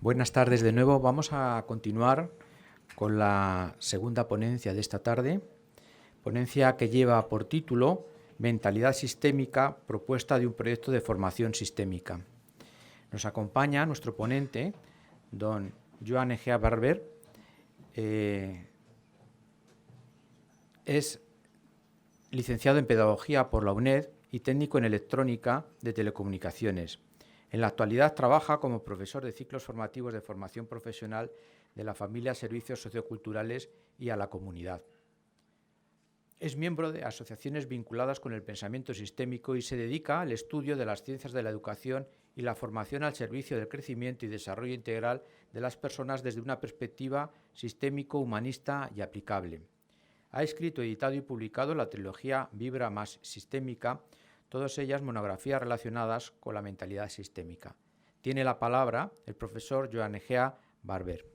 Buenas tardes de nuevo. Vamos a continuar con la segunda ponencia de esta tarde, ponencia que lleva por título Mentalidad sistémica, propuesta de un proyecto de formación sistémica. Nos acompaña nuestro ponente, don Joan Egea Barber. Es licenciado en Pedagogía por la UNED y técnico en Electrónica de Telecomunicaciones. En la actualidad trabaja como profesor de ciclos formativos de formación profesional de la familia, servicios socioculturales y a la comunidad. Es miembro de asociaciones vinculadas con el pensamiento sistémico y se dedica al estudio de las ciencias de la educación y la formación al servicio del crecimiento y desarrollo integral de las personas desde una perspectiva sistémico, humanista y aplicable. Ha escrito, editado y publicado la trilogía Vibra más Sistémica, todas ellas monografías relacionadas con la mentalidad sistémica. Tiene la palabra el profesor Joan Egea Barber.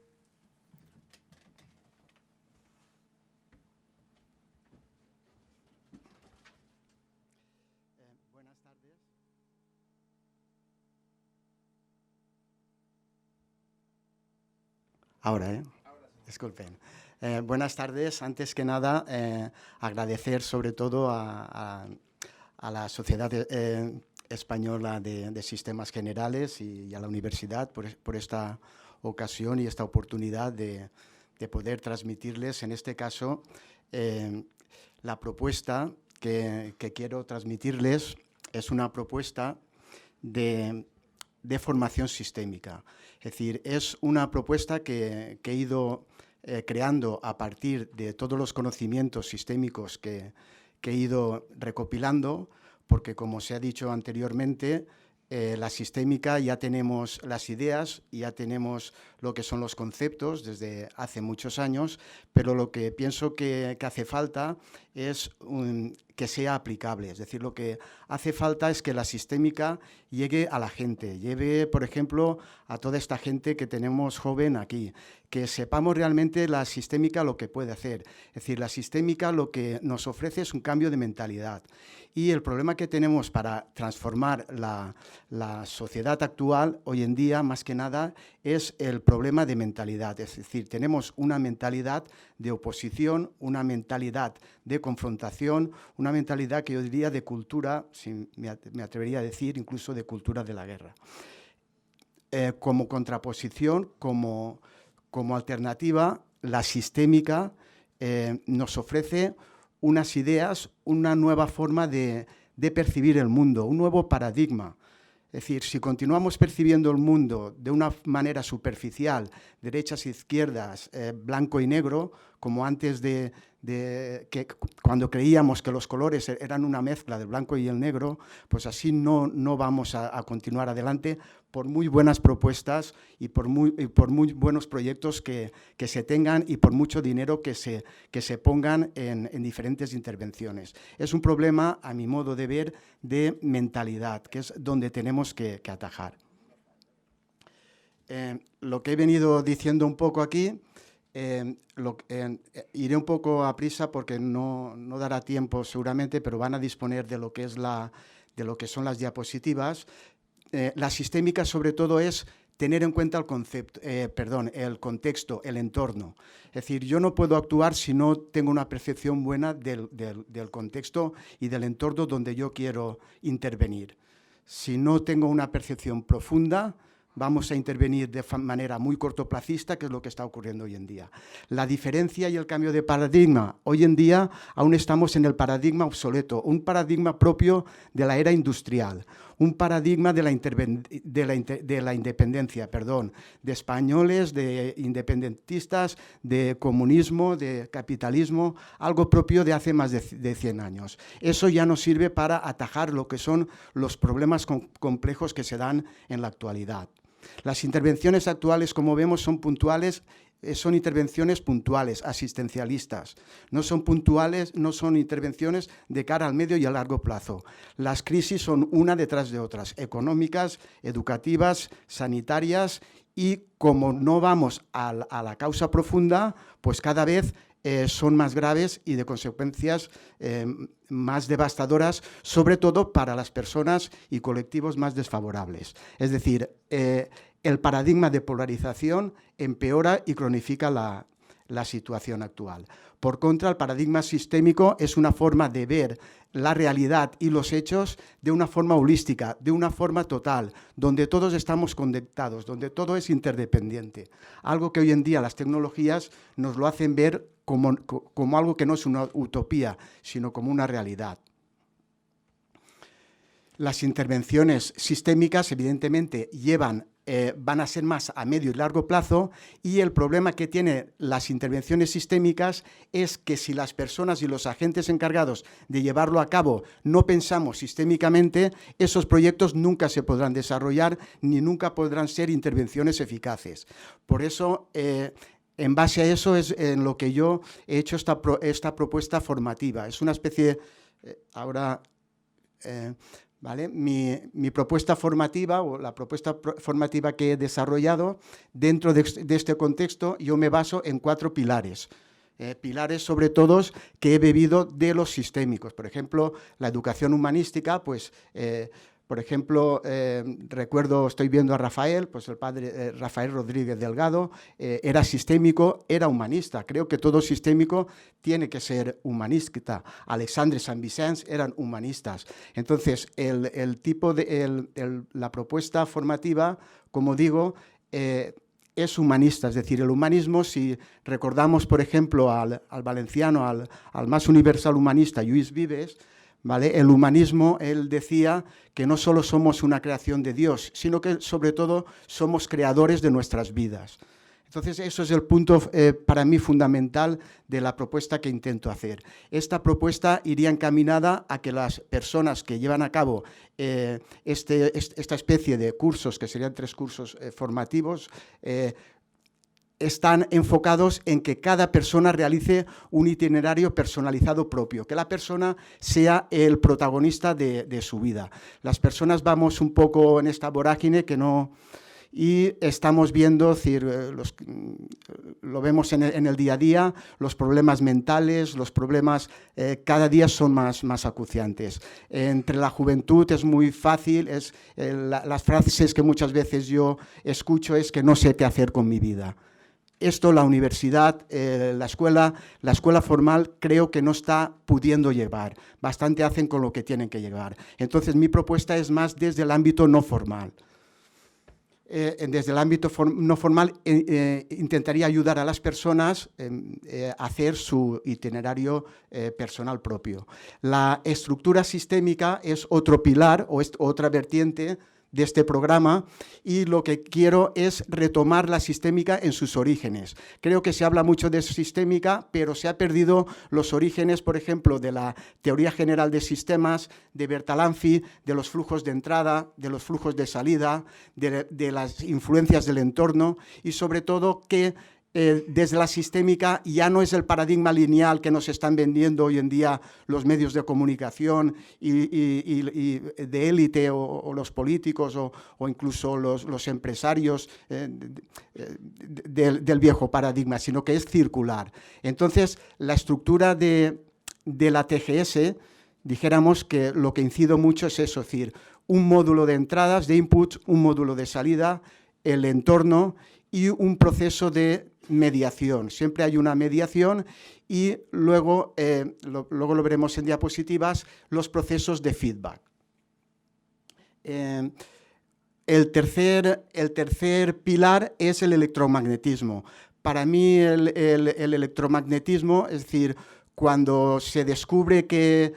Buenas tardes. Ahora, disculpen. Buenas tardes. Antes que nada, agradecer sobre todo a la Sociedad Española de Sistemas Generales y a la Universidad por esta ocasión y esta oportunidad de poder transmitirles, en este caso, la propuesta que quiero transmitirles es una propuesta de formación sistémica. Es decir, es una propuesta que he ido creando a partir de todos los conocimientos sistémicos que he ido recopilando, porque como se ha dicho anteriormente, la sistémica ya tenemos las ideas, ya tenemos lo que son los conceptos desde hace muchos años, pero lo que pienso que hace falta es que sea aplicable. Es decir, lo que hace falta es que la sistémica llegue a la gente, lleve, por ejemplo, a toda esta gente que tenemos joven aquí, que sepamos realmente la sistémica lo que puede hacer. Es decir, la sistémica lo que nos ofrece es un cambio de mentalidad. Y el problema que tenemos para transformar la sociedad actual hoy en día, más que nada, es el problema de mentalidad. Es decir, tenemos una mentalidad de oposición, una mentalidad de confrontación, una mentalidad que yo diría de cultura, si me atrevería a decir, incluso de cultura de la guerra. Como contraposición, como alternativa, la sistémica nos ofrece unas ideas, una nueva forma de percibir el mundo, un nuevo paradigma. Es decir, si continuamos percibiendo el mundo de una manera superficial, derechas e izquierdas, blanco y negro, como antes que cuando creíamos que los colores eran una mezcla del blanco y el negro, pues así no vamos a continuar adelante por muy buenas propuestas y por muy buenos proyectos que se tengan y por mucho dinero que se pongan en diferentes intervenciones. Es un problema, a mi modo de ver, de mentalidad, que es donde tenemos que atajar. Lo que he venido diciendo un poco aquí, iré un poco a prisa porque no dará tiempo seguramente, pero van a disponer de lo que son las diapositivas. La sistémica, sobre todo, es tener en cuenta el contexto, el entorno. Es decir, yo no puedo actuar si no tengo una percepción buena del contexto y del entorno donde yo quiero intervenir. Si no tengo una percepción profunda, vamos a intervenir de manera muy cortoplacista, que es lo que está ocurriendo hoy en día. La diferencia y el cambio de paradigma. Hoy en día aún estamos en el paradigma obsoleto, un paradigma propio de la era industrial, un paradigma de la independencia, de españoles, de independentistas, de comunismo, de capitalismo, algo propio de hace más de 100 años. Eso ya no sirve para atajar lo que son los problemas complejos que se dan en la actualidad. Las intervenciones actuales, como vemos, son puntuales, son intervenciones puntuales, asistencialistas. No son puntuales, no son intervenciones de cara al medio y a largo plazo. Las crisis son una detrás de otras, económicas, educativas, sanitarias, y como no vamos a la causa profunda, pues cada vez son más graves y de consecuencias más devastadoras, sobre todo para las personas y colectivos más desfavorables. Es decir, el paradigma de polarización empeora y cronifica la situación actual. Por contra, el paradigma sistémico es una forma de ver la realidad y los hechos de una forma holística, de una forma total, donde todos estamos conectados, donde todo es interdependiente. Algo que hoy en día las tecnologías nos lo hacen ver como algo que no es una utopía, sino como una realidad. Las intervenciones sistémicas, evidentemente, van a ser más a medio y largo plazo, y el problema que tienen las intervenciones sistémicas es que si las personas y los agentes encargados de llevarlo a cabo no pensamos sistémicamente, esos proyectos nunca se podrán desarrollar ni nunca podrán ser intervenciones eficaces. Por eso, en base a eso es en lo que yo he hecho esta propuesta formativa. Es una especie, ¿vale? Mi propuesta formativa o la propuesta formativa que he desarrollado dentro de este contexto, yo me baso en 4 pilares. Pilares sobre todo que he bebido de los sistémicos. Por ejemplo, la educación humanística, pues, por ejemplo, estoy viendo a Rafael, pues el padre Rafael Rodríguez Delgado, era sistémico, era humanista. Creo que todo sistémico tiene que ser humanista. Alexandre San Vicens eran humanistas. Entonces, la propuesta formativa, como digo, es humanista, es decir, el humanismo, si recordamos, por ejemplo, al valenciano, al más universal humanista, Lluís Vives, ¿vale? El humanismo, él decía que no solo somos una creación de Dios, sino que sobre todo somos creadores de nuestras vidas. Entonces, eso es el punto para mí fundamental de la propuesta que intento hacer. Esta propuesta iría encaminada a que las personas que llevan a cabo esta especie de cursos, que serían 3 cursos formativos, están enfocados en que cada persona realice un itinerario personalizado propio, que la persona sea el protagonista de su vida. Las personas vamos un poco en esta vorágine que no... Y estamos viendo, lo vemos en el día a día, los problemas mentales, los problemas cada día son más acuciantes. Entre la juventud es muy fácil, las frases que muchas veces yo escucho es que no sé qué hacer con mi vida. Esto la universidad, la escuela formal creo que no está pudiendo llevar. Bastante hacen con lo que tienen que llevar. Entonces mi propuesta es más desde el ámbito no formal. Desde el ámbito no formal intentaría ayudar a las personas a hacer su itinerario personal propio. La estructura sistémica es otro pilar o es otra vertiente de este programa, y lo que quiero es retomar la sistémica en sus orígenes. Creo que se habla mucho de sistémica, pero se ha perdido los orígenes, por ejemplo, de la teoría general de sistemas, de Bertalanffy, de los flujos de entrada, de los flujos de salida, de las influencias del entorno, y sobre todo que desde la sistémica ya no es el paradigma lineal que nos están vendiendo hoy en día los medios de comunicación y de élite o los políticos o incluso los empresarios del viejo paradigma, sino que es circular. Entonces, la estructura de la TGS, dijéramos que lo que incido mucho es eso, es decir, un módulo de entradas, de inputs, un módulo de salida, el entorno y un proceso de mediación. Siempre hay una mediación y luego lo veremos en diapositivas, los procesos de feedback. El tercer pilar es el electromagnetismo. Para mí el electromagnetismo, es decir, cuando se descubre que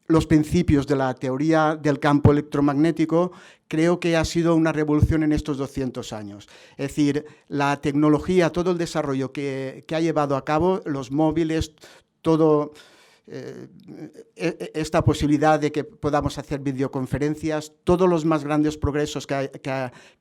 los principios de la teoría del campo electromagnético, creo que ha sido una revolución en estos 200 años. Es decir, la tecnología, todo el desarrollo que ha llevado a cabo, los móviles, todo esta posibilidad de que podamos hacer videoconferencias, todos los más grandes progresos que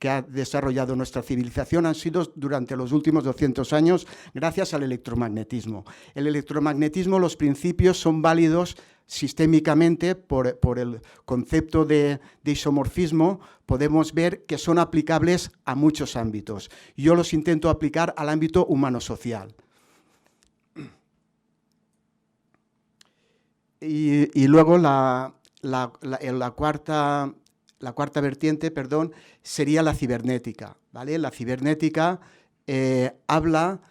ha desarrollado nuestra civilización han sido durante los últimos 200 años gracias al electromagnetismo. El electromagnetismo, los principios son válidos sistémicamente por el concepto de isomorfismo, podemos ver que son aplicables a muchos ámbitos. Yo los intento aplicar al ámbito humano-social. Y luego la cuarta vertiente, perdón, sería la cibernética, ¿vale? La cibernética habla,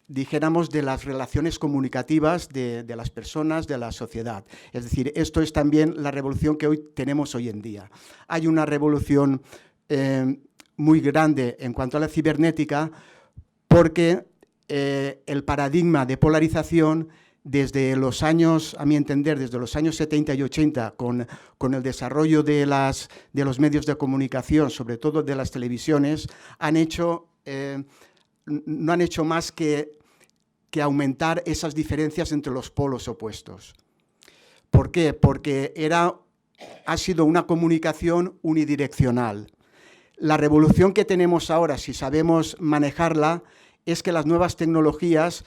dijéramos, de las relaciones comunicativas de las personas, de la sociedad. Es decir, esto es también la revolución que tenemos hoy en día. Hay una revolución muy grande en cuanto a la cibernética porque el paradigma de polarización desde los años, a mi entender, desde los años 70 y 80, con el desarrollo de los medios de comunicación, sobre todo de las televisiones, no han hecho más que aumentar esas diferencias entre los polos opuestos. ¿Por qué? Porque ha sido una comunicación unidireccional. La revolución que tenemos ahora, si sabemos manejarla, es que las nuevas tecnologías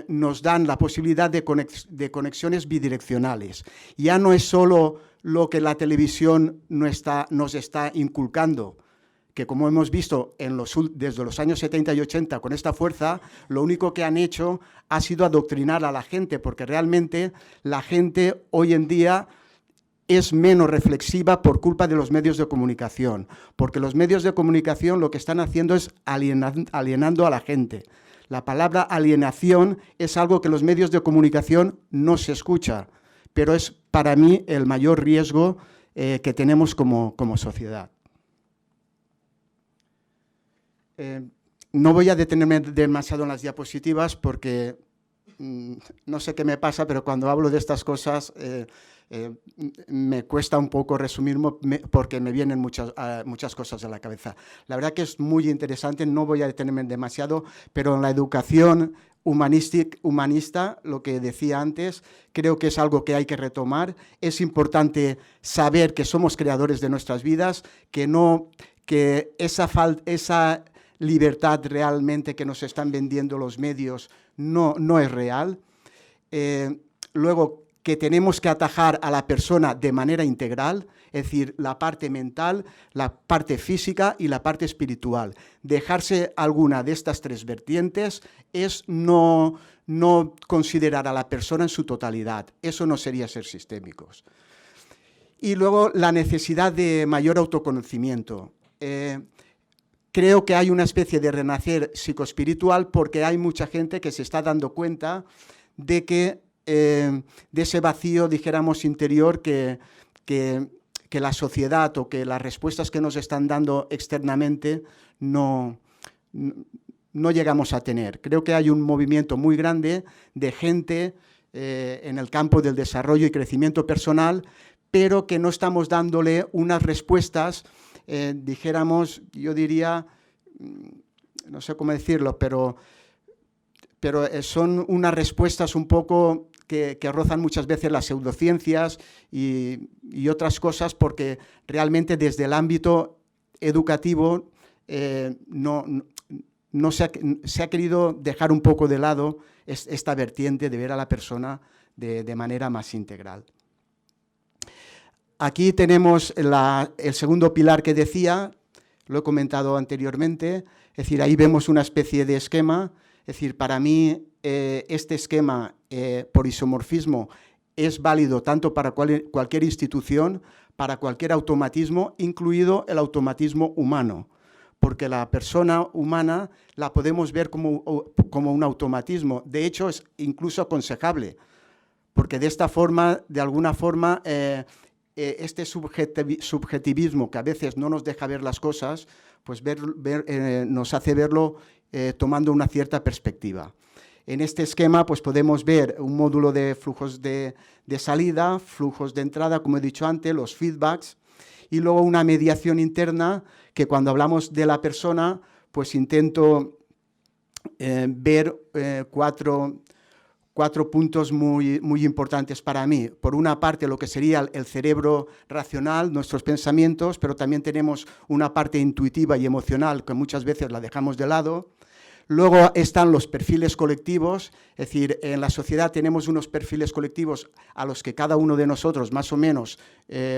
nos dan la posibilidad de conexiones bidireccionales. Ya no es solo lo que la televisión nos está inculcando, que como hemos visto desde los años 70 y 80 con esta fuerza, lo único que han hecho ha sido adoctrinar a la gente, porque realmente la gente hoy en día es menos reflexiva por culpa de los medios de comunicación, porque los medios de comunicación lo que están haciendo es alienando a la gente. La palabra alienación es algo que los medios de comunicación no se escucha, pero es para mí el mayor riesgo que tenemos como sociedad. No voy a detenerme demasiado en las diapositivas porque no sé qué me pasa, pero cuando hablo de estas cosas me cuesta un poco resumirme porque me vienen muchas cosas a la cabeza. La verdad que es muy interesante, no voy a detenerme demasiado, pero en la educación humanista, lo que decía antes, creo que es algo que hay que retomar. Es importante saber que somos creadores de nuestras vidas, que esa libertad realmente que nos están vendiendo los medios no es real. Luego, que tenemos que atajar a la persona de manera integral, es decir, la parte mental, la parte física y la parte espiritual. Dejarse alguna de estas tres vertientes es no considerar a la persona en su totalidad. Eso no sería ser sistémicos. Y luego la necesidad de mayor autoconocimiento. Creo que hay una especie de renacer psicoespiritual porque hay mucha gente que se está dando cuenta de ese vacío, dijéramos, interior que la sociedad o que las respuestas que nos están dando externamente no llegamos a tener. Creo que hay un movimiento muy grande de gente en el campo del desarrollo y crecimiento personal, pero que no estamos dándole unas respuestas, dijéramos, yo diría, no sé cómo decirlo, pero son unas respuestas un poco que rozan muchas veces las pseudociencias y otras cosas, porque realmente desde el ámbito educativo se ha querido dejar un poco de lado esta vertiente de ver a la persona de manera más integral. Aquí tenemos el segundo pilar que decía, lo he comentado anteriormente, es decir, ahí vemos una especie de esquema. Es decir, para mí este esquema por isomorfismo es válido tanto para cualquier institución, para cualquier automatismo, incluido el automatismo humano, porque la persona humana la podemos ver como un automatismo. De hecho, es incluso aconsejable, porque de esta forma, de alguna forma, este subjetivismo que a veces no nos deja ver las cosas, pues nos hace verlo tomando una cierta perspectiva. En este esquema pues podemos ver un módulo de flujos de salida, flujos de entrada, como he dicho antes, los feedbacks, y luego una mediación interna que cuando hablamos de la persona pues intento ver cuatro puntos muy importantes para mí. Por una parte, lo que sería el cerebro racional, nuestros pensamientos, pero también tenemos una parte intuitiva y emocional que muchas veces la dejamos de lado. Luego están los perfiles colectivos, es decir, en la sociedad tenemos unos perfiles colectivos a los que cada uno de nosotros más o menos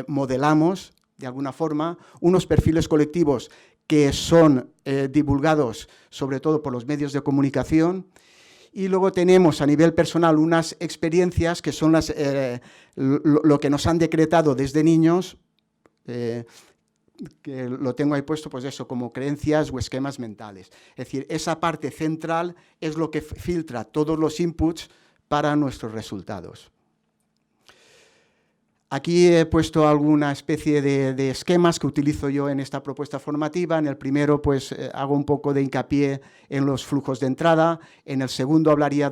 modelamos de alguna forma, unos perfiles colectivos que son divulgados sobre todo por los medios de comunicación. Y luego tenemos a nivel personal unas experiencias que son lo que nos han decretado desde niños, que lo tengo ahí puesto, pues eso, como creencias o esquemas mentales. Es decir, esa parte central es lo que filtra todos los inputs para nuestros resultados. Aquí he puesto alguna especie de esquemas que utilizo yo en esta propuesta formativa. En el primero, pues, hago un poco de hincapié en los flujos de entrada. En el segundo hablaría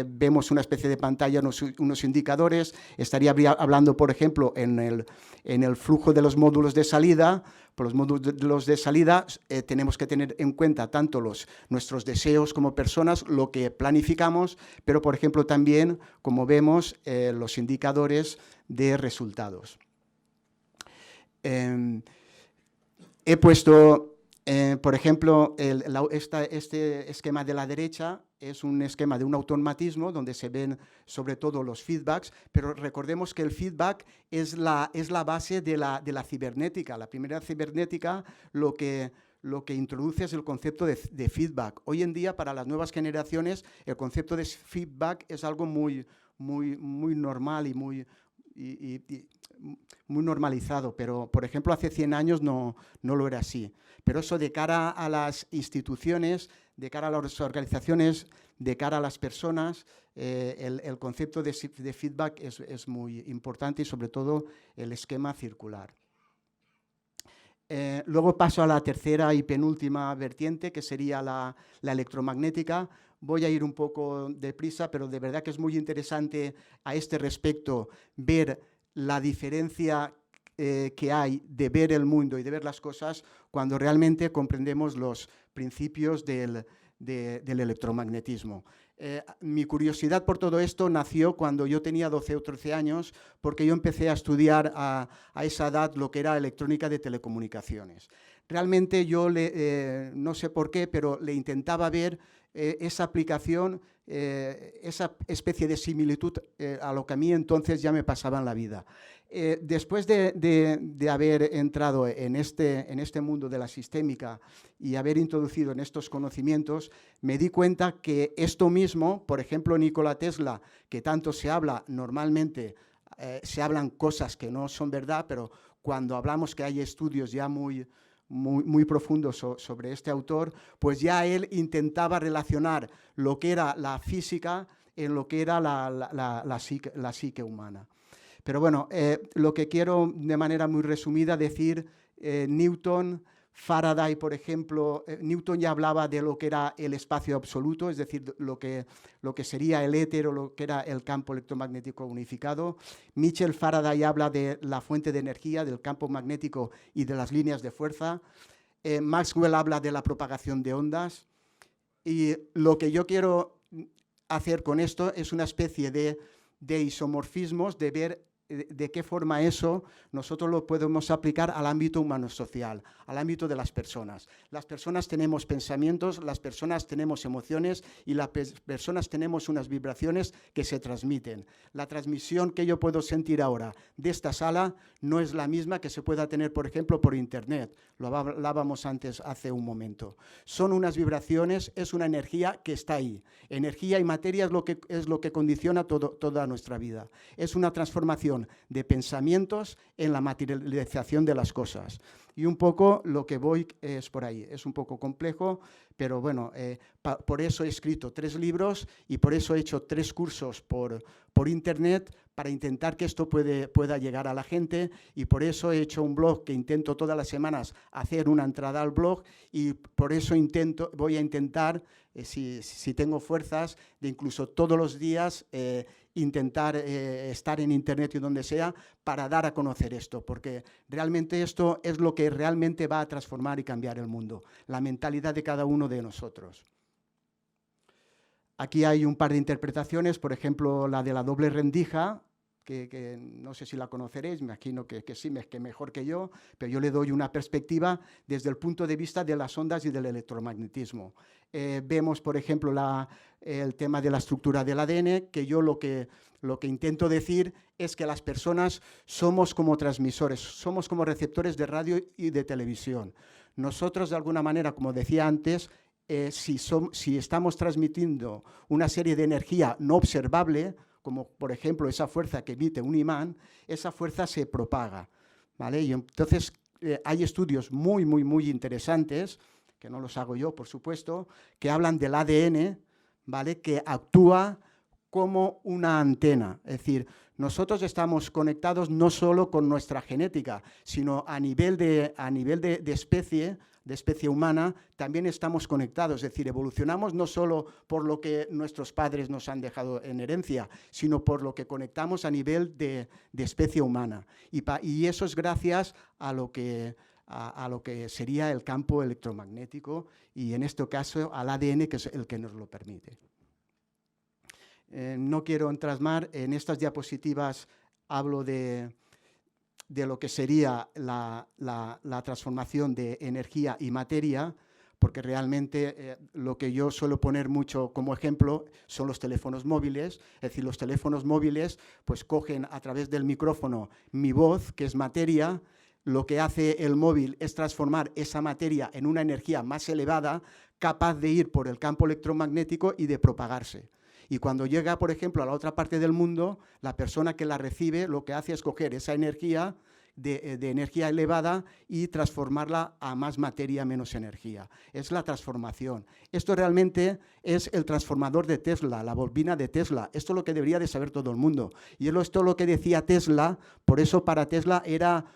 vemos una especie de pantalla, unos indicadores. Estaría hablando, por ejemplo, en el flujo de los módulos de salida. Por los módulos de salida tenemos que tener en cuenta tanto nuestros deseos como personas, lo que planificamos, pero, por ejemplo, también, como vemos, los indicadores de resultados. He puesto, por ejemplo, este esquema de la derecha es un esquema de un automatismo donde se ven sobre todo los feedbacks, pero recordemos que el feedback es la base de la cibernética. La primera cibernética lo que introduce es el concepto de feedback. Hoy en día, para las nuevas generaciones, el concepto de feedback es algo muy normal y muy normalizado, pero, por ejemplo, hace 100 años no lo era así. Pero eso, de cara a las instituciones, de cara a las organizaciones, de cara a las personas, el concepto de feedback es muy importante, y sobre todo el esquema circular. Luego paso a la tercera y penúltima vertiente, que sería la electromagnética. Voy a ir un poco deprisa, pero de verdad que es muy interesante a este respecto ver la diferencia que hay de ver el mundo y de ver las cosas cuando realmente comprendemos los principios del electromagnetismo. Mi curiosidad por todo esto nació cuando yo tenía 12 o 13 años, porque yo empecé a estudiar a esa edad lo que era electrónica de telecomunicaciones. Realmente yo, no sé por qué, pero le intentaba ver esa aplicación, esa especie de similitud a lo que a mí entonces ya me pasaba en la vida. Después de haber entrado en este mundo de la sistémica y haber introducido en estos conocimientos, me di cuenta que esto mismo, por ejemplo, Nikola Tesla, que tanto se habla normalmente, se hablan cosas que no son verdad, pero cuando hablamos que hay estudios ya muy profundos sobre este autor, pues ya él intentaba relacionar lo que era la física en lo que era la psique humana. Pero bueno, lo que quiero de manera muy resumida decir, Newton, Faraday, por ejemplo, Newton ya hablaba de lo que era el espacio absoluto, es decir, lo que sería el éter o lo que era el campo electromagnético unificado. Michel Faraday habla de la fuente de energía, del campo magnético y de las líneas de fuerza. Maxwell habla de la propagación de ondas. Y lo que yo quiero hacer con esto es una especie de isomorfismos, de ver de qué forma eso nosotros lo podemos aplicar al ámbito humano-social, al ámbito de las personas. Las personas tenemos pensamientos, las personas tenemos emociones y las personas tenemos unas vibraciones que se transmiten. La transmisión que yo puedo sentir ahora de esta sala no es la misma que se pueda tener, por ejemplo, por Internet. Lo hablábamos antes, hace un momento. Son unas vibraciones, es una energía que está ahí. Energía y materia es lo que condiciona toda nuestra vida. Es una transformación de pensamientos en la materialización de las cosas. Y un poco lo que voy es por ahí. Es un poco complejo, pero bueno, por eso he escrito 3 libros y por eso he hecho 3 cursos por Internet, para intentar que esto pueda llegar a la gente, y por eso he hecho un blog que intento todas las semanas hacer una entrada al blog, y por eso voy a intentar, si tengo fuerzas, de incluso todos los días intentar estar en Internet y donde sea para dar a conocer esto, porque realmente esto es lo que realmente va a transformar y cambiar el mundo, la mentalidad de cada uno de nosotros. Aquí hay un par de interpretaciones, por ejemplo, la de la doble rendija, que no sé si la conoceréis, me imagino que sí, que mejor que yo, pero yo le doy una perspectiva desde el punto de vista de las ondas y del electromagnetismo. Vemos, por ejemplo, el tema de la estructura del ADN, que yo lo que intento decir es que las personas somos como transmisores, somos como receptores de radio y de televisión. Nosotros, de alguna manera, como decía antes, si estamos transmitiendo una serie de energía no observable, como por ejemplo esa fuerza que emite un imán, esa fuerza se propaga. ¿vale? Y entonces hay estudios muy, muy, muy interesantes, que no los hago yo, por supuesto, que hablan del ADN, ¿vale? Que actúa como una antena. Es decir, nosotros estamos conectados no solo con nuestra genética, sino a nivel de especie humana, también estamos conectados. Es decir, evolucionamos no solo por lo que nuestros padres nos han dejado en herencia, sino por lo que conectamos a nivel de especie humana. Y eso es gracias a lo que sería el campo electromagnético y, en este caso, al ADN, que es el que nos lo permite. No quiero entrasmar, en estas diapositivas hablo de lo que sería la transformación de energía y materia, porque realmente lo que yo suelo poner mucho como ejemplo son los teléfonos móviles. Es decir, los teléfonos móviles pues cogen a través del micrófono mi voz, que es materia. Lo que hace el móvil es transformar esa materia en una energía más elevada, capaz de ir por el campo electromagnético y de propagarse. Y cuando llega, por ejemplo, a la otra parte del mundo, la persona que la recibe lo que hace es coger esa energía de energía elevada y transformarla a más materia, menos energía. Es la transformación. Esto realmente es el transformador de Tesla, la bobina de Tesla. Esto es lo que debería de saber todo el mundo. Y esto es lo que decía Tesla, por eso para Tesla era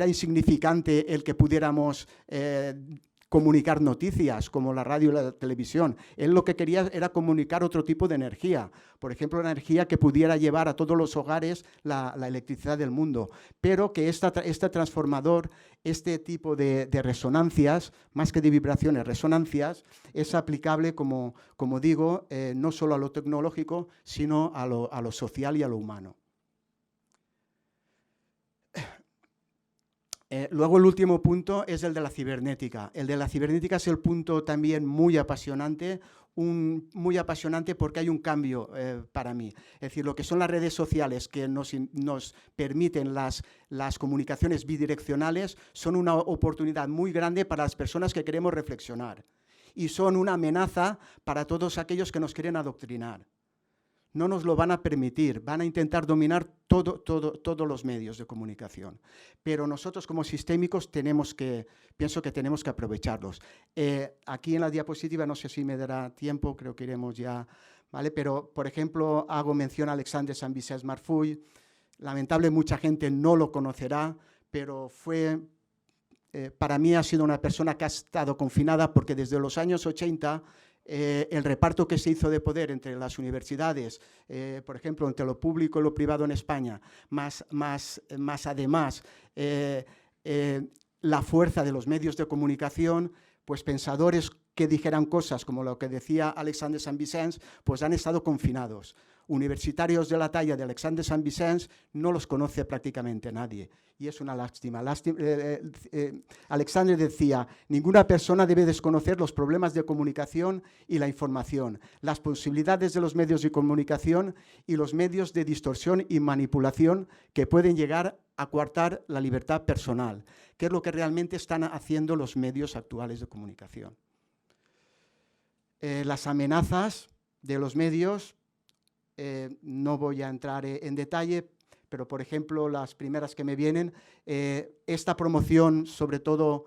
insignificante el que pudiéramos comunicar noticias, como la radio y la televisión. Él lo que quería era comunicar otro tipo de energía, por ejemplo, la energía que pudiera llevar a todos los hogares la electricidad del mundo, pero que este transformador, este tipo de resonancias, más que de vibraciones, resonancias, es aplicable, como digo, no solo a lo tecnológico, sino a lo social y a lo humano. Luego el último punto es el de la cibernética. El de la cibernética es el punto también muy apasionante, porque hay un cambio para mí. Es decir, lo que son las redes sociales que nos permiten las comunicaciones bidireccionales son una oportunidad muy grande para las personas que queremos reflexionar y son una amenaza para todos aquellos que nos quieren adoctrinar. No nos lo van a permitir, van a intentar dominar todos los medios de comunicación. Pero nosotros como sistémicos pienso que tenemos que aprovecharlos. Aquí en la diapositiva, no sé si me dará tiempo, creo que iremos ya, ¿vale? Pero, por ejemplo, hago mención a Alexandre Saint Vicent Marfull. Lamentable, mucha gente no lo conocerá, pero para mí ha sido una persona que ha estado confinada porque desde los años 80 el reparto que se hizo de poder entre las universidades, por ejemplo, entre lo público y lo privado en España, más además la fuerza de los medios de comunicación, pues pensadores que dijeran cosas como lo que decía Alexandre Saint Vicent, pues han estado confinados. Universitarios de la talla de Alexandre Saint Vicent no los conoce prácticamente nadie, y es una lástima. Alexandre decía, ninguna persona debe desconocer los problemas de comunicación y la información, las posibilidades de los medios de comunicación y los medios de distorsión y manipulación que pueden llegar a coartar la libertad personal, que es lo que realmente están haciendo los medios actuales de comunicación. Las amenazas de los medios, no voy a entrar en detalle, pero, por ejemplo, las primeras que me vienen, esta promoción, sobre todo,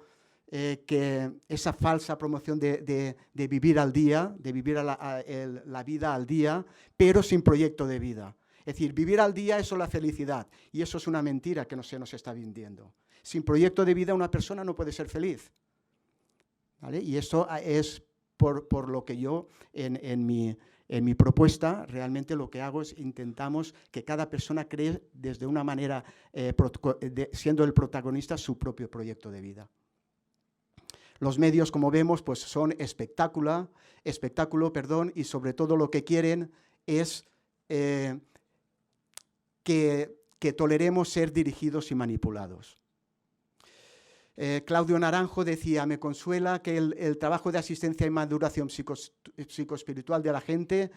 que esa falsa promoción de vivir al día, de vivir la vida al día, pero sin proyecto de vida. Es decir, vivir al día, eso es la felicidad, y eso es una mentira que se nos está vendiendo. Sin proyecto de vida una persona no puede ser feliz, ¿vale? Y eso es por lo que yo, en mi propuesta, realmente lo que hago es intentamos que cada persona cree desde una manera, siendo el protagonista, su propio proyecto de vida. Los medios, como vemos, pues son espectáculo, y sobre todo lo que quieren es que toleremos ser dirigidos y manipulados. Claudio Naranjo decía, me consuela que el trabajo de asistencia y maduración psicoespiritual de la gente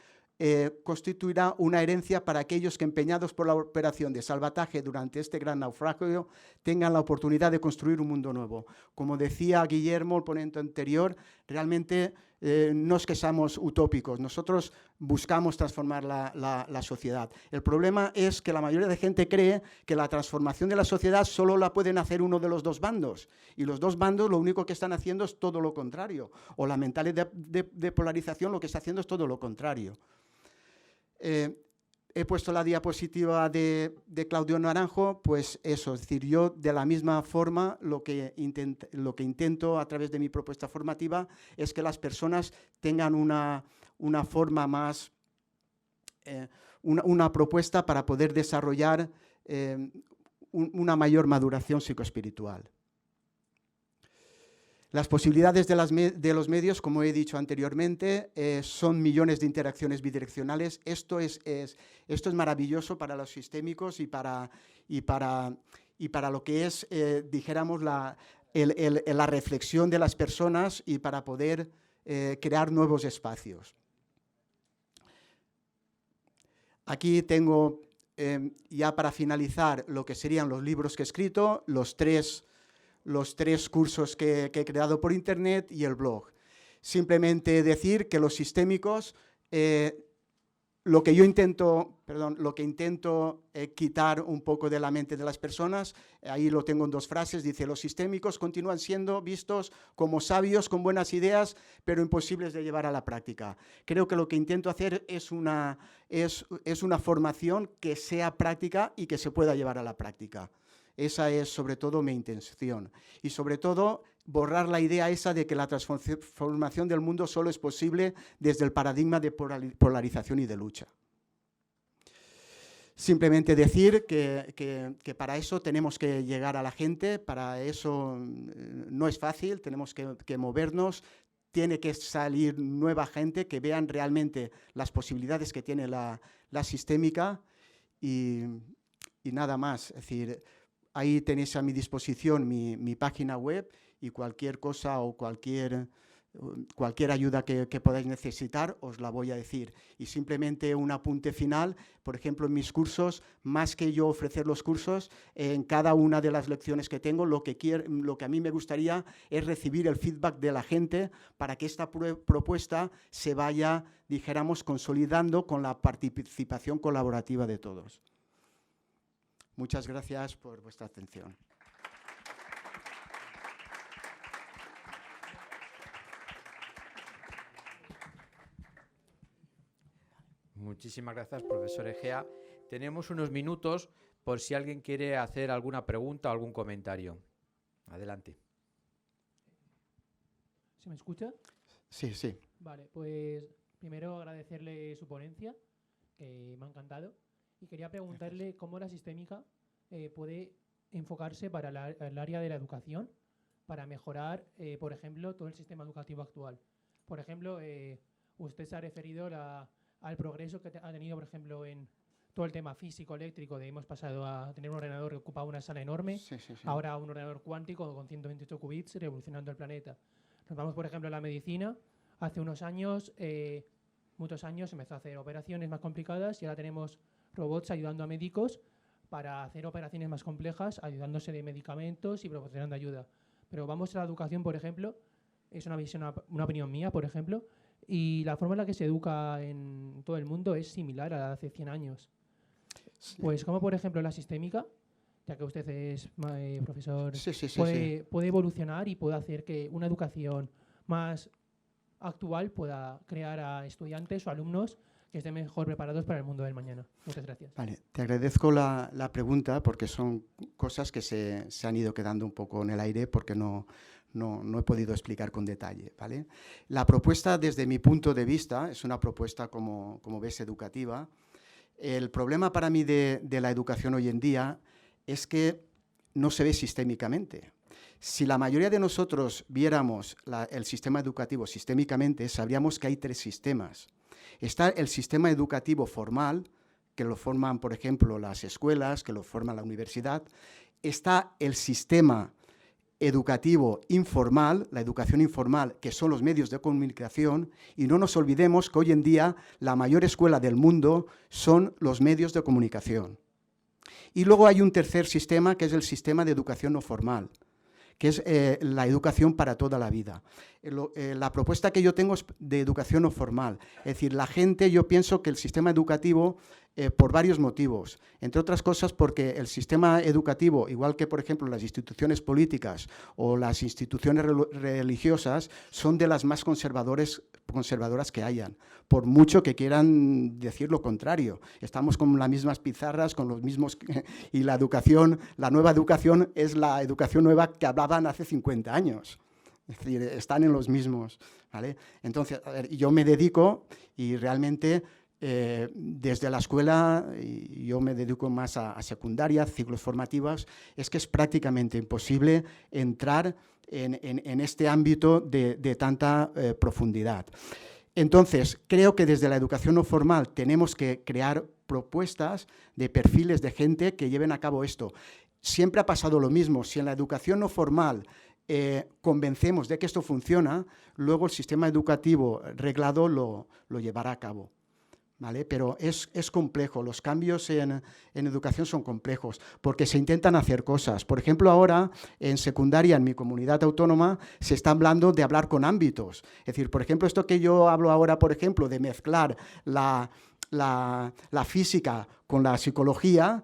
constituirá una herencia para aquellos que, empeñados por la operación de salvataje durante este gran naufragio, tengan la oportunidad de construir un mundo nuevo. Como decía Guillermo, el ponente anterior, Realmente no es que seamos utópicos, nosotros buscamos transformar la sociedad. El problema es que la mayoría de gente cree que la transformación de la sociedad solo la pueden hacer uno de los dos bandos, y los dos bandos lo único que están haciendo es todo lo contrario, o la mentalidad de polarización lo que está haciendo es todo lo contrario. He puesto la diapositiva de Claudio Naranjo, pues eso, es decir, yo de la misma forma lo que intento a través de mi propuesta formativa es que las personas tengan una forma más, una propuesta para poder desarrollar una mayor maduración psicoespiritual. Las posibilidades de los medios, como he dicho anteriormente, son millones de interacciones bidireccionales. Esto es maravilloso para los sistémicos y para lo que es, dijéramos, la reflexión de las personas y para poder crear nuevos espacios. Aquí tengo, ya para finalizar, lo que serían los libros que he escrito, los tres cursos que he creado por internet y el blog. Simplemente decir que los sistémicos, lo que intento quitar un poco de la mente de las personas, ahí lo tengo en dos frases, dice: los sistémicos continúan siendo vistos como sabios con buenas ideas, pero imposibles de llevar a la práctica. Creo que lo que intento hacer es una formación que sea práctica y que se pueda llevar a la práctica. Esa es sobre todo mi intención. Y sobre todo borrar la idea esa de que la transformación del mundo solo es posible desde el paradigma de polarización y de lucha. Simplemente decir que para eso tenemos que llegar a la gente, para eso no es fácil, tenemos que movernos, tiene que salir nueva gente que vean realmente las posibilidades que tiene la sistémica y nada más. Es decir, ahí tenéis a mi disposición mi página web y cualquier cosa o cualquier ayuda que podáis necesitar os la voy a decir. Y simplemente un apunte final, por ejemplo, en mis cursos, más que yo ofrecer los cursos, en cada una de las lecciones que tengo, lo que a mí me gustaría es recibir el feedback de la gente para que esta propuesta se vaya, dijéramos, consolidando con la participación colaborativa de todos. Muchas gracias por vuestra atención. Muchísimas gracias, profesor Egea. Tenemos unos minutos por si alguien quiere hacer alguna pregunta o algún comentario. Adelante. ¿Se me escucha? Sí, sí. Vale, pues primero agradecerle su ponencia, que me ha encantado. Y quería preguntarle cómo la sistémica puede enfocarse para el área de la educación para mejorar, por ejemplo, todo el sistema educativo actual. Por ejemplo, usted se ha referido al progreso que ha tenido, por ejemplo, en todo el tema físico-eléctrico, de hemos pasado a tener un ordenador que ocupaba una sala enorme, ahora un ordenador cuántico con 128 qubits revolucionando el planeta. Nos vamos, por ejemplo, a la medicina. Hace unos años, muchos años, se empezó a hacer operaciones más complicadas y ahora tenemos robots ayudando a médicos para hacer operaciones más complejas, ayudándose de medicamentos y proporcionando ayuda. Pero vamos a la educación, por ejemplo, es una opinión mía, por ejemplo, y la forma en la que se educa en todo el mundo es similar a la de hace 100 años. Sí. Pues como, por ejemplo, la sistémica, ya que usted es profesor, puede evolucionar y puede hacer que una educación más actual pueda crear a estudiantes o alumnos que estén mejor preparados para el mundo del mañana. Muchas gracias. Vale, te agradezco la pregunta porque son cosas que se han ido quedando un poco en el aire porque no he podido explicar con detalle, ¿vale? La propuesta, desde mi punto de vista, es una propuesta, como ves, educativa. El problema para mí de la educación hoy en día es que no se ve sistémicamente. Si la mayoría de nosotros viéramos el sistema educativo sistémicamente, sabríamos que hay tres sistemas. Está el sistema educativo formal, que lo forman, por ejemplo, las escuelas, que lo forma la universidad. Está el sistema educativo informal, la educación informal, que son los medios de comunicación, y no nos olvidemos que hoy en día la mayor escuela del mundo son los medios de comunicación. Y luego hay un tercer sistema, que es el sistema de educación no formal, que es la educación para toda la vida. La propuesta que yo tengo es de educación no formal. Es decir, la gente, yo pienso que el sistema educativo, por varios motivos, entre otras cosas porque el sistema educativo, igual que, por ejemplo, las instituciones políticas o las instituciones religiosas, son de las más conservadoras que hayan, por mucho que quieran decir lo contrario. Estamos con las mismas pizarras, con los mismos... y la educación, la nueva educación es la educación nueva que hablaban hace 50 años. Es decir, están en los mismos, ¿vale? Entonces, a ver, yo me dedico y realmente desde la escuela, y yo me dedico más a secundaria, ciclos formativos, es que es prácticamente imposible entrar en este ámbito de tanta profundidad. Entonces, creo que desde la educación no formal tenemos que crear propuestas de perfiles de gente que lleven a cabo esto. Siempre ha pasado lo mismo. Si en la educación no formal convencemos de que esto funciona, luego el sistema educativo reglado lo llevará a cabo, ¿vale? Pero es complejo, los cambios en educación son complejos, porque se intentan hacer cosas. Por ejemplo, ahora en secundaria, en mi comunidad autónoma, se está hablando de hablar con ámbitos. Es decir, por ejemplo, esto que yo hablo ahora, por ejemplo, de mezclar la física con la psicología,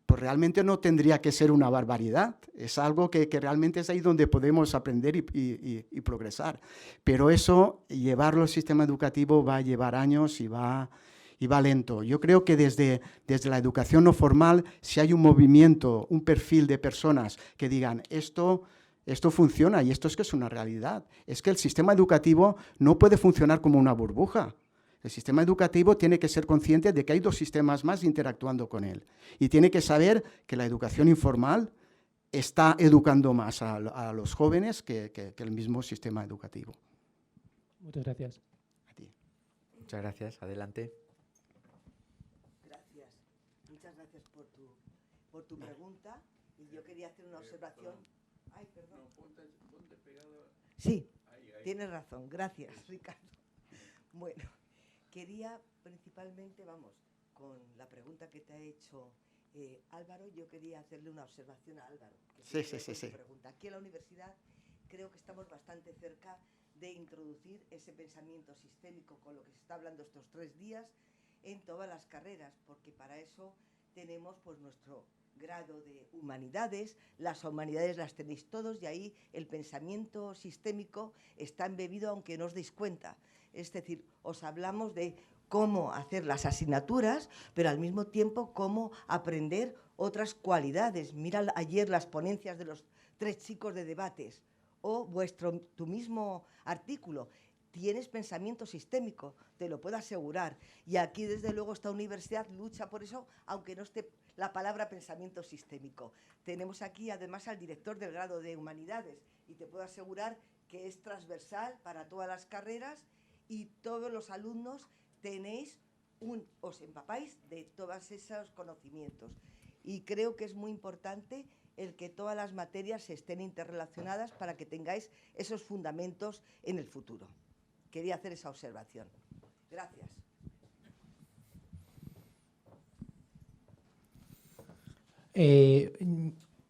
pues realmente no tendría que ser una barbaridad. Es algo que realmente es ahí donde podemos aprender y progresar. Pero eso, llevarlo al sistema educativo va a llevar años y va lento. Yo creo que desde la educación no formal, si hay un movimiento, un perfil de personas que digan esto funciona y esto es que es una realidad. Es que el sistema educativo no puede funcionar como una burbuja. El sistema educativo tiene que ser consciente de que hay dos sistemas más interactuando con él y tiene que saber que la educación informal está educando más a los jóvenes que el mismo sistema educativo. Muchas gracias. A ti. Muchas gracias. Adelante. Gracias. Muchas gracias por tu pregunta. Y yo quería hacer una observación. Ay, perdón. Ponte pegado. Sí, ahí. Tienes razón. Gracias, Ricardo. Bueno, quería principalmente, con la pregunta que te ha hecho Álvaro, yo quería hacerle una observación a Álvaro. Sí. Pregunta. Aquí en la universidad creo que estamos bastante cerca de introducir ese pensamiento sistémico con lo que se está hablando estos 3 días en todas las carreras, porque para eso tenemos pues nuestro grado de humanidades. Las humanidades las tenéis todos y ahí el pensamiento sistémico está embebido aunque no os deis cuenta. Es decir, os hablamos de cómo hacer las asignaturas, pero al mismo tiempo cómo aprender otras cualidades. Mira ayer las ponencias de los 3 chicos de debates o tu mismo artículo. Tienes pensamiento sistémico, te lo puedo asegurar. Y aquí, desde luego, esta universidad lucha por eso, aunque no esté la palabra pensamiento sistémico. Tenemos aquí, además, al director del grado de Humanidades y te puedo asegurar que es transversal para todas las carreras y todos los alumnos os empapáis de todos esos conocimientos. Y creo que es muy importante el que todas las materias estén interrelacionadas para que tengáis esos fundamentos en el futuro. Quería hacer esa observación. Gracias.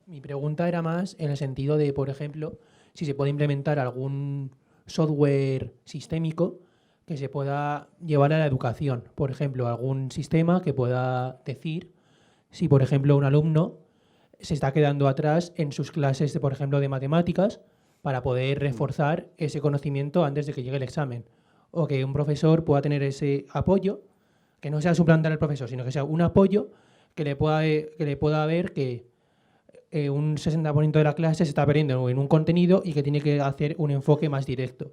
Mi pregunta era más en el sentido de, por ejemplo, si se puede implementar algún software sistémico que se pueda llevar a la educación. Por ejemplo, algún sistema que pueda decir si, por ejemplo, un alumno se está quedando atrás en sus clases, por ejemplo, de matemáticas, para poder reforzar ese conocimiento antes de que llegue el examen. O que un profesor pueda tener ese apoyo, que no sea suplantar al profesor, sino que sea un apoyo que le pueda ver que un 60% de la clase se está perdiendo en un contenido y que tiene que hacer un enfoque más directo.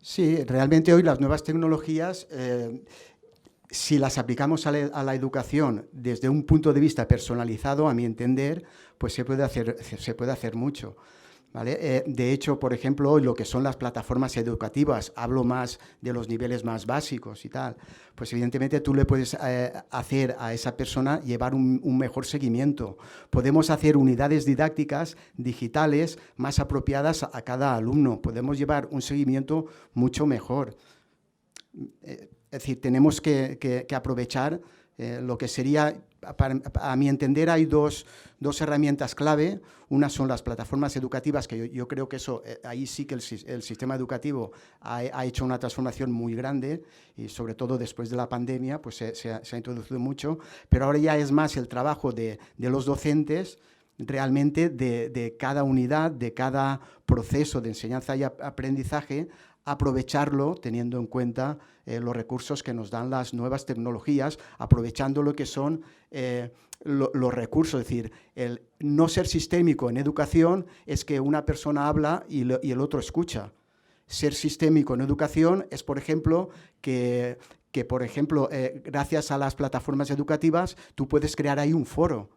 Sí, realmente hoy las nuevas tecnologías, si las aplicamos a la educación desde un punto de vista personalizado, a mi entender, pues se puede hacer mucho, ¿vale? De hecho, por ejemplo, hoy lo que son las plataformas educativas, hablo más de los niveles más básicos y tal, pues evidentemente tú le puedes hacer a esa persona llevar un mejor seguimiento. Podemos hacer unidades didácticas digitales más apropiadas a cada alumno. Podemos llevar un seguimiento mucho mejor. Es decir, tenemos que aprovechar lo que sería, a mi entender, hay dos herramientas clave. Una son las plataformas educativas, que yo creo que eso, ahí sí que el sistema educativo ha hecho una transformación muy grande, y sobre todo después de la pandemia pues se ha introducido mucho, pero ahora ya es más el trabajo de los docentes, realmente de cada unidad, de cada proceso de enseñanza y aprendizaje, aprovecharlo teniendo en cuenta los recursos que nos dan las nuevas tecnologías, aprovechando lo que son los recursos. Es decir, el no ser sistémico en educación es que una persona habla y el otro escucha. Ser sistémico en educación es, por ejemplo, que gracias a las plataformas educativas tú puedes crear ahí un foro.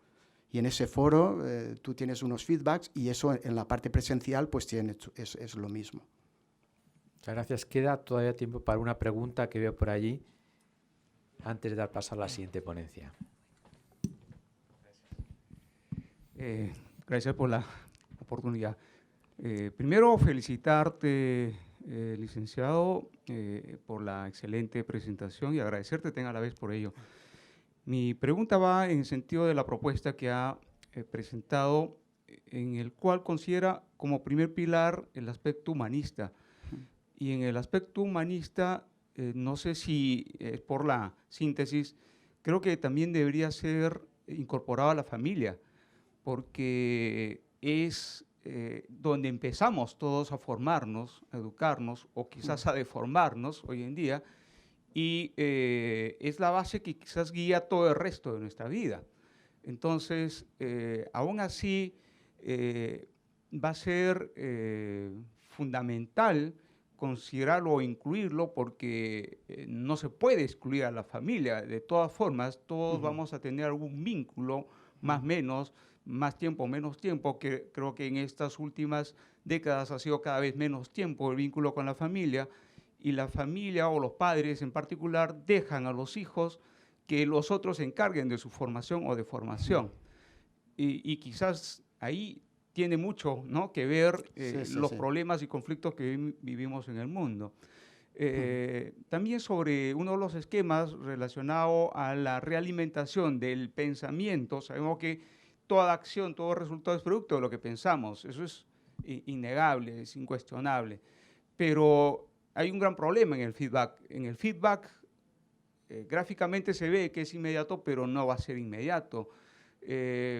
Y en ese foro tú tienes unos feedbacks, y eso en la parte presencial pues es lo mismo. Muchas gracias. Queda todavía tiempo para una pregunta que veo por allí, antes de dar paso a la siguiente ponencia. Gracias por la oportunidad. Primero, felicitarte, licenciado, por la excelente presentación, y agradecerte a la vez por ello. Mi pregunta va en el sentido de la propuesta que ha presentado, en el cual considera como primer pilar el aspecto humanista. Y en el aspecto humanista, no sé si es por la síntesis, creo que también debería ser incorporada a la familia, porque es donde empezamos todos a formarnos, a educarnos, o quizás a deformarnos hoy en día, y es la base que quizás guía todo el resto de nuestra vida. Entonces, aún así, va a ser fundamental considerarlo o incluirlo, porque no se puede excluir a la familia. De todas formas, todos vamos a tener algún vínculo, más o menos, más tiempo, menos tiempo, que creo que en estas últimas décadas ha sido cada vez menos tiempo el vínculo con la familia, y la familia o los padres en particular dejan a los hijos que los otros se encarguen de su formación o de formación. Y quizás ahí tiene mucho, ¿no?, que ver los problemas y conflictos que vivimos en el mundo. También sobre uno de los esquemas relacionado a la realimentación del pensamiento. Sabemos que toda acción, todo resultado es producto de lo que pensamos. Eso es innegable, es incuestionable. Pero hay un gran problema en el feedback. En el feedback, gráficamente se ve que es inmediato, pero no va a ser inmediato.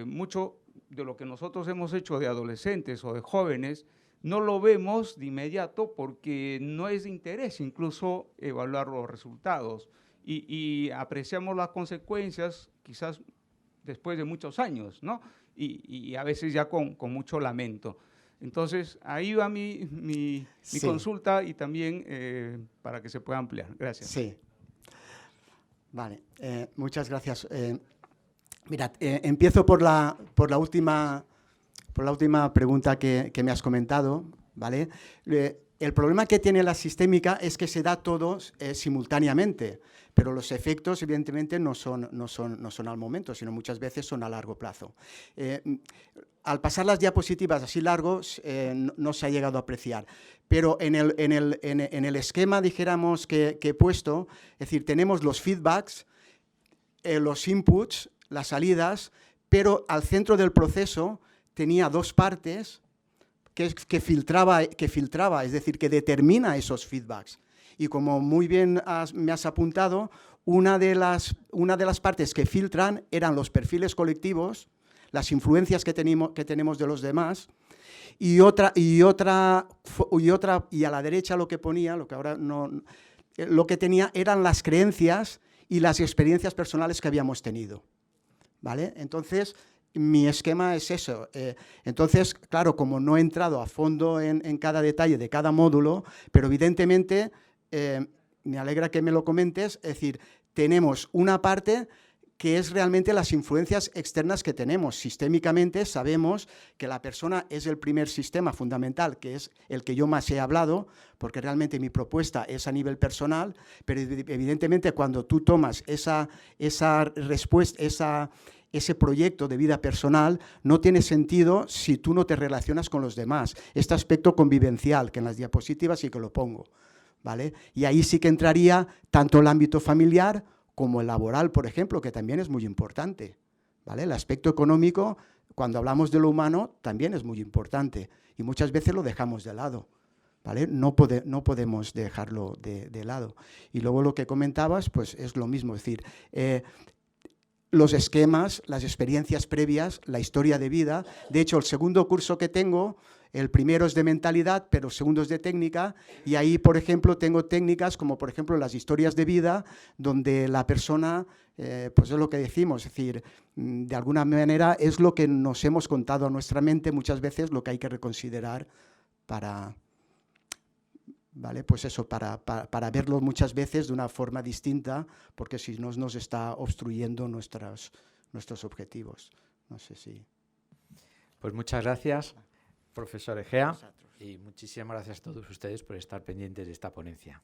Mucho de lo que nosotros hemos hecho de adolescentes o de jóvenes no lo vemos de inmediato, porque no es de interés incluso evaluar los resultados, y apreciamos las consecuencias quizás después de muchos años, ¿no? Y a veces ya con mucho lamento. Entonces, ahí va mi consulta, y también para que se pueda ampliar. Gracias. Sí. Vale, muchas gracias. Mirad, empiezo por la última pregunta que me has comentado, ¿vale? El problema que tiene la sistémica es que se da todo simultáneamente, pero los efectos evidentemente no son al momento, sino muchas veces son a largo plazo. Al pasar las diapositivas así largos no se ha llegado a apreciar, pero en el esquema, dijéramos, que he puesto, es decir, tenemos los feedbacks, los inputs, las salidas, pero al centro del proceso tenía dos partes que filtraba, es decir, que determina esos feedbacks. Y como muy bien me has apuntado, una de las partes que filtran eran los perfiles colectivos, las influencias que tenemos de los demás, y a la derecha lo que ponía, lo que tenía eran las creencias y las experiencias personales que habíamos tenido, ¿vale? Entonces, mi esquema es eso. Entonces, claro, como no he entrado a fondo en cada detalle de cada módulo, pero evidentemente me alegra que me lo comentes, es decir, tenemos una parte que es realmente las influencias externas que tenemos. Sistémicamente sabemos que la persona es el primer sistema fundamental, que es el que yo más he hablado, porque realmente mi propuesta es a nivel personal, pero evidentemente cuando tú tomas esa respuesta, ese proyecto de vida personal, no tiene sentido si tú no te relacionas con los demás. Este aspecto convivencial, que en las diapositivas sí que lo pongo, ¿vale? Y ahí sí que entraría tanto el ámbito familiar como el laboral, por ejemplo, que también es muy importante, ¿vale? El aspecto económico, cuando hablamos de lo humano, también es muy importante y muchas veces lo dejamos de lado, ¿vale? No podemos dejarlo de lado. Y luego lo que comentabas, pues es lo mismo, es decir, los esquemas, las experiencias previas, la historia de vida. De hecho, el segundo curso que tengo, el primero es de mentalidad, pero el segundo es de técnica, y ahí, por ejemplo, tengo técnicas como, por ejemplo, las historias de vida, donde la persona, pues es lo que decimos, es decir, de alguna manera es lo que nos hemos contado a nuestra mente, muchas veces lo que hay que reconsiderar para... ¿Vale? Pues eso, para verlo muchas veces de una forma distinta, porque si no nos está obstruyendo nuestros objetivos. No sé si... Pues muchas gracias, profesor Egea, y muchísimas gracias a todos ustedes por estar pendientes de esta ponencia.